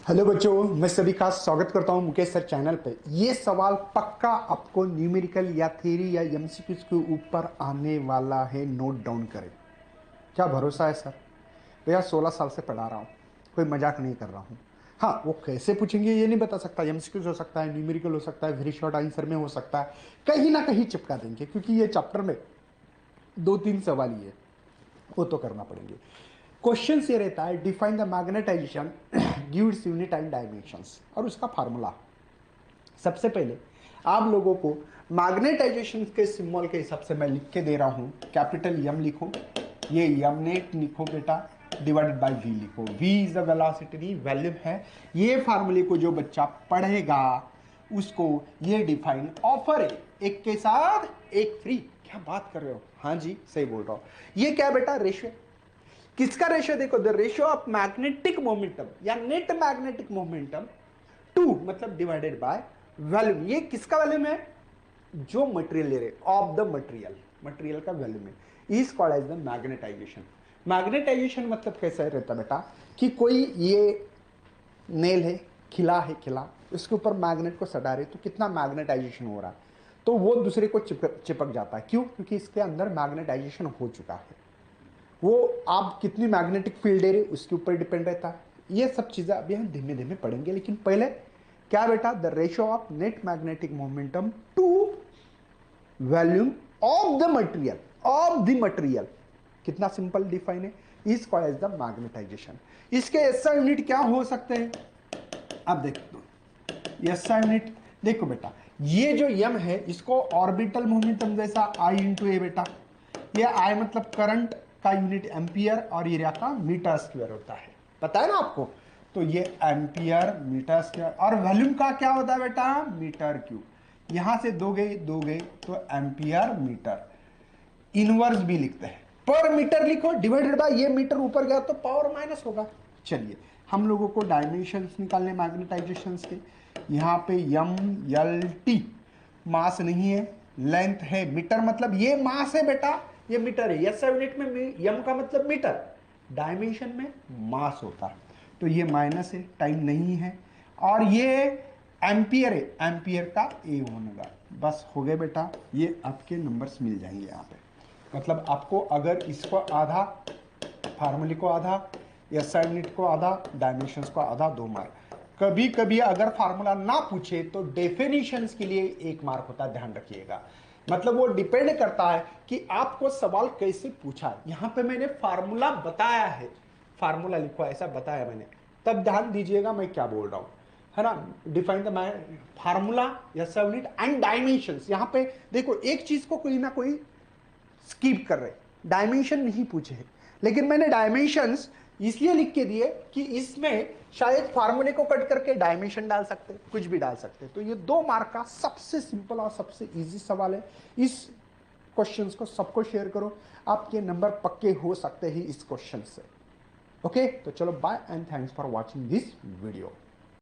Hello बच्चों, मैं सभी का स्वागत करता हूं मुकेश सर चैनल पे। ये सवाल पक्का आपको न्यूमेरिकल या थ्योरी या एमसीक्यूज के ऊपर आने वाला है, नोट डाउन करें। क्या भरोसा है सर? भैया 16 साल से पढ़ा रहा हूँ, कोई मजाक नहीं कर रहा हूँ। हाँ, वो कैसे पूछेंगे ये नहीं बता सकता। एमसीक्यूज हो सकता है, न्यूमेरिकल हो सकता है, वेरी शॉर्ट आंसर में हो सकता है, कहीं ना कहीं चिपका देंगे, क्योंकि ये चैप्टर में 2-3 सवाल ही है, वो तो करना पड़ेंगे। क्वेश्चन ये रहता है, define the magnetization gives unit and dimensions, और उसका फार्मूला। सबसे पहले आप लोगों को मैग्नेटाइजेशन के सिंबल के हिसाब से मैं लिख के दे रहा हूं। कैपिटल एम लिखो, ये एम नेट लिखो बेटा, डिवाइडेड बाय वी लिखो। V is the velocity, volume है। ये फार्मूले को जो बच्चा पढ़ेगा उसको ये डिफाइन ऑफर है, एक के साथ एक फ्री। क्या बात कर रहे हो? हाँ जी, सही बोल रहा हूं। ये क्या बेटा? रेशियो। किसका रेशियो? देखो, the ratio of magnetic moment या नेट मैग्नेटिक मोमेंटम टू, मतलब डिवाइडेड बाय वॉल्यूम। ये किसका वॉल्यूम है? जो मटेरियल ले रहे, ऑफ द मटेरियल, मटेरियल का वॉल्यूम है। Is called as the magnetization. Magnetization मतलब कैसा रहता बेटा कि कोई ये नेल है, खिला है, खिला, उसके ऊपर मैग्नेट को सटा रहे तो कितना मैग्नेटाइजेशन हो रहा है, तो वो दूसरे को चिपक जाता है। क्यों? क्योंकि इसके अंदर मैग्नेटाइजेशन हो चुका है। वो आप कितनी मैग्नेटिक फील्ड दे रहे उसके ऊपर डिपेंड रहता है। ये सब चीजें अभी हम धीमे धीमे पढ़ेंगे, लेकिन पहले क्या बेटा? The ratio of net magnetic moment to volume of the material, of the material. कितना सिंपल डिफाइन है, is called as the magnetization. इसके एसआई यूनिट क्या हो सकते हैं? अब देखो एसआई यूनिट, देखो बेटा, ये जो यम है इसको ऑर्बिटल मोमेंटम जैसा आई इंटू ए बेटा, ये आई मतलब करंट का यूनिट एम्पियर और एरिया का मीटर स्क्वायर होता है, पता है ना आपको? तो ये एम्पियर मीटर स्क्वायर, और वॉल्यूम का क्या होता है बेटा? Metre cube. यहां से दो गए तो एम्पियर मीटर। इनवर्स भी लिखते हैं, पर मीटर लिखो, डिवाइडेड बाय, ये मीटर ऊपर गया तो पावर माइनस होगा। चलिए, हम लोगों को डायमेंशंस निकालने मैग्नेटाइजेशंस के। यहाँ पे यम एल टी, मास नहीं है, लेंथ है। मीटर मतलब ये मास है बेटा, ये मीटर है। यस यूनिट में यम का मतलब मीटर, डायमेंशन में मास होता है। तो ये माइनस है, टाइम नहीं है, और ये एम्पियर है, एम्पियर का ए होगा। बस हो गए बेटा, ये आपके नंबर्स मिल जाएंगे यहाँ पे। मतलब आपको अगर इसको आधा, फार्मूले को आधा, एस यूनिट को आधा, डायमेंशंस को आधा, 2 मार्क। कभी कभी अगर फार्मूला ना पूछे तो डेफिनेशंस के लिए 1 मार्क होता है, ध्यान रखिएगा। मतलब वो डिपेंड करता है कि आपको सवाल कैसे पूछा है। यहां पे मैंने फार्मूला बताया है, फार्मूला लिखो ऐसा बताया मैंने, तब ध्यान दीजिएगा मैं क्या बोल रहा हूं, है ना? Define the formula, S unit and dimensions. यहां पे देखो, एक चीज को कोई ना कोई स्किप कर रहे, डायमेंशन नहीं पूछे हैं। लेकिन मैंने डायमेंशंस इसलिए लिख के दिए कि इसमें शायद फार्मूले को कट करके डायमेंशन डाल सकते, कुछ भी डाल सकते। तो ये 2 मार्क का सबसे सिंपल और सबसे इजी सवाल है। इस क्वेश्चंस को सबको शेयर करो, आपके नंबर पक्के हो सकते हैं इस क्वेश्चन से। ओके, तो चलो bye and thanks for watching this video.